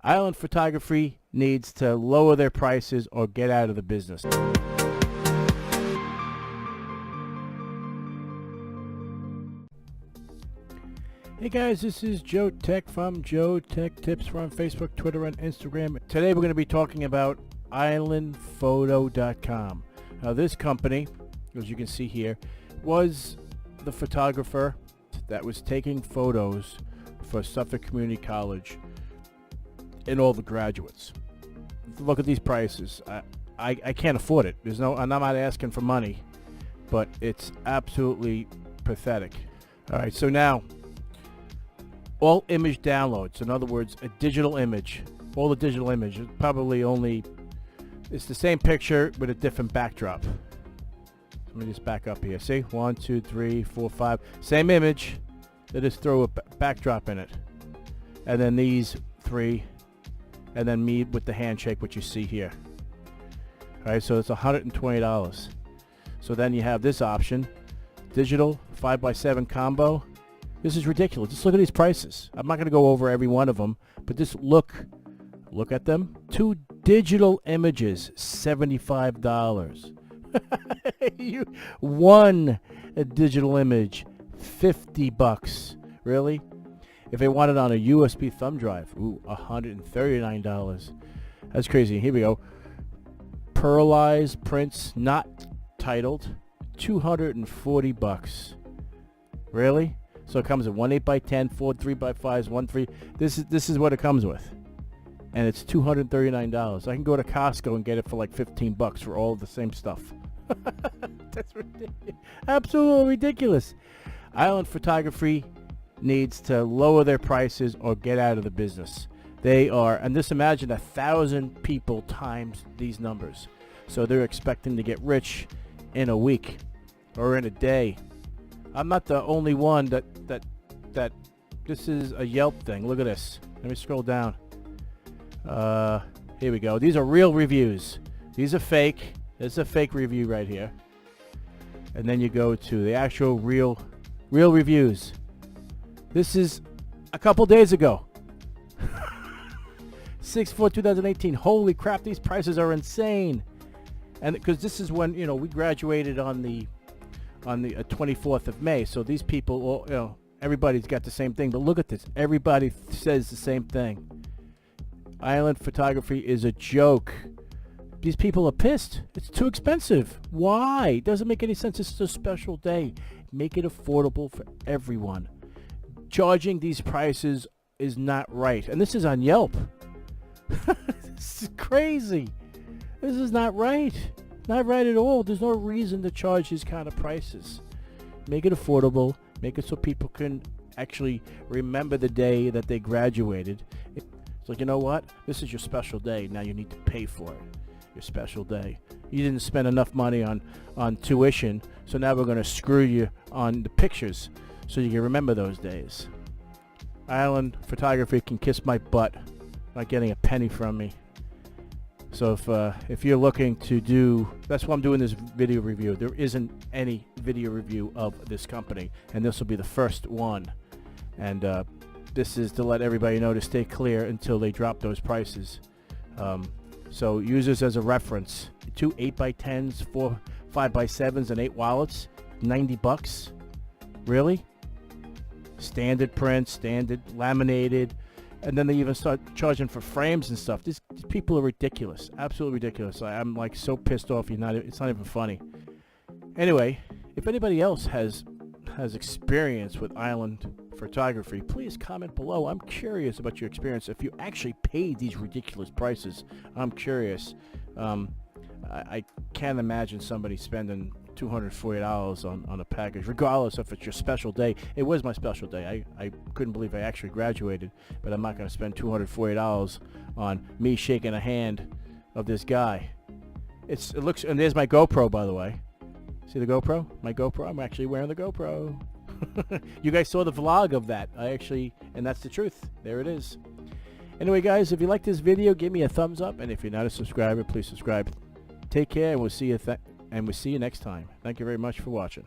Island Photography needs to lower their prices or get out of the business. Hey guys, this is Joe Tech from JoeteckTips from Facebook, Twitter, and Instagram. Today we're going to be talking about islandphoto.com. Now this company, as you can see here, was the photographer that was taking photos for Suffolk Community College and all the graduates. Look at these prices. I can't afford it. I'm not asking for money, but it's absolutely pathetic. All right, so now all image downloads, in other words, a digital image, all the digital image, it's the same picture with a different backdrop. Let me just back up here. See, 1, 2, 3, 4, 5, same image. They just throw a backdrop in it, and then these 3, and then me with the handshake, which you see here. All right, so it's $120. So then you have this option, digital 5x7 combo. This is ridiculous. Just look at these prices. I'm not going to go over every one of them, but just look at them. 2 digital images, $75. One digital image, $50. Really? If they want it on a USB thumb drive, $139. That's crazy. Here we go. Pearlized prints, not titled, $240. Really? So it comes in 1 8x10, 4 3x5s, 1 3. This is what it comes with, and it's $239. I can go to Costco and get it for like $15 for all of the same stuff. That's ridiculous. Absolutely ridiculous. Island Photography needs to lower their prices or get out of the business. They are, and just imagine 1,000 people times these numbers. So they're expecting to get rich in a week or in a day. I'm not the only one that this is a Yelp thing. Look at this. Let me scroll down. Here we go. These are real reviews. These are fake. It's a fake review right here. And then you go to the actual real reviews. This is a couple days ago. 6/4/2018. Holy crap, these prices are insane. And because this is when, we graduated on the 24th of May. So these people, everybody's got the same thing. But look at this. Everybody says the same thing. Island Photography is a joke. These people are pissed. It's too expensive. Why? It doesn't make any sense. It's a special day. Make it affordable for everyone. Charging these prices is not right. And this is on Yelp. This is crazy. This is not right. Not right at all. There's no reason to charge these kind of prices. Make it affordable. Make it so people can actually remember the day that they graduated. It's like, you know what? This is your special day. Now you need to pay for it. Your special day. You didn't spend enough money on tuition, so now we're going to screw you on the pictures so you can remember those days. Island Photography can kiss my butt, not getting a penny from me. So if you're looking to do, that's why I'm doing this video review. There isn't any video review of this company, and this will be the first one. And this is to let everybody know to stay clear until they drop those prices. So use this as a reference. 2 8x10s, 4 5x7s, and 8 wallets, $90. Really? Standard print, standard laminated. And then they even start charging for frames and stuff. These people are ridiculous. Absolutely ridiculous. I'm like so pissed off. It's not even funny. Anyway, if anybody else has experience with Island Photography, please comment below. I'm curious about your experience. If you actually paid these ridiculous prices, I'm curious. I can't imagine somebody spending $240 on a package, regardless if it's your special day. It was my special day. I couldn't believe I actually graduated, but I'm not going to spend $240 on me shaking a hand of this guy. It looks, and there's my GoPro, by the way. See the GoPro? My GoPro. I'm actually wearing the GoPro. You guys saw the vlog of that. And that's the truth. There it is. Anyway, guys, if you like this video, give me a thumbs up, and if you're not a subscriber, please subscribe. Take care, and we'll see you next time. Thank you very much for watching.